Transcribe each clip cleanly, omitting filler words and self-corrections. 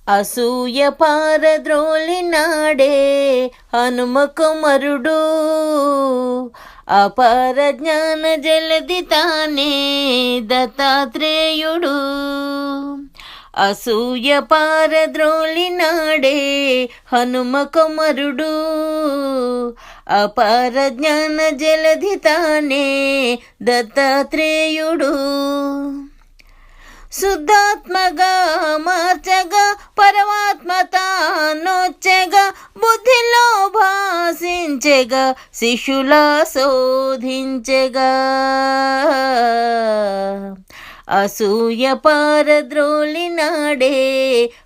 అసూయ పారద్రోలినాడే హనుమకుమరుడు, అపార జ్ఞాన జలది తానే దత్తాత్రేయుడు. అసూయ పారద్రోలినాడే హనుమకుమరుడు, అపార జ్ఞాన జలది తానే దత్తాత్రేయుడు. శుద్ధాత్మగా మార్చగా పరమాత్మ తానొచ్చగా, బుద్ధిలో భాషించెగా శిష్యులా శోధించెగా. అసూయ పారద్రోలినాడే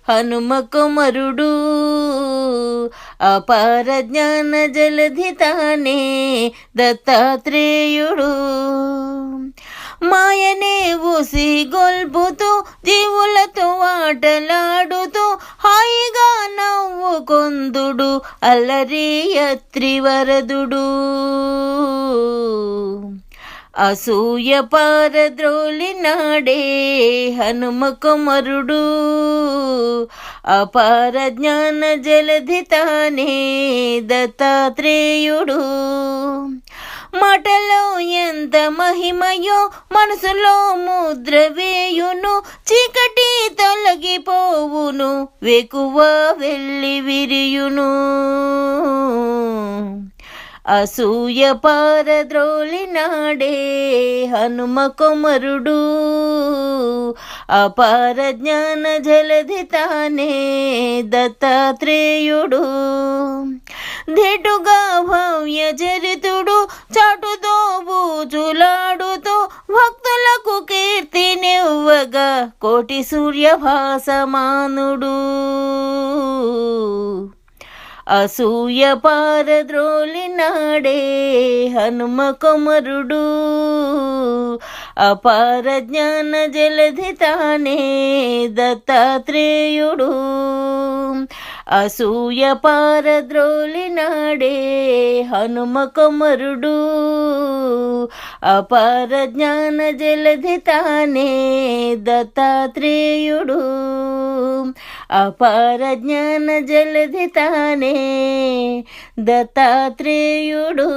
హనుమకుమరుడు, అపార జ్ఞాన జలధి తానే దత్తాత్రేయుడు. మాయనే ఉసిగొల్పుతూ జీవులతో ఆటలాడుతూ హాయిగా నవ్వుకొందుడు అల్లరి త్రివరదుడు. అసూయ పారద్రోలినాడే హనుమకుమరుడు, అపార జ్ఞాన జలధి తానే దత్తాత్రేయుడు. మాటలో ఎంత మహిమయో మనసులో ముద్ర వేయును, చీకటి తొలగిపోవును వేకువ వెళ్ళి విరియును. అసూయ పారద్రోలినాడే హనుమకుమరుడు, అపార జ్ఞాన జలధి తానే దత్తాత్రేయుడు. ధీటుగా భవ్య చరితుడు చాటుతో బూచులాడుతూ భక్తులకు కీర్తినివ్వగా కోటి సూర్యభాసమానుడు. అసూయ పారద్రోలినాడే హనుమకుమరుడు, అపార జ్ఞాన జలధి తానే దత్తాత్రేయుడు. అసూయ పారద్రోలినాడే హనుమకుమరుడు, అపార జ్ఞాన జలధి తానే దత్తాత్రేయుడు. అపార జ్ఞాన జలధి తానే దత్తాత్రేయుడు.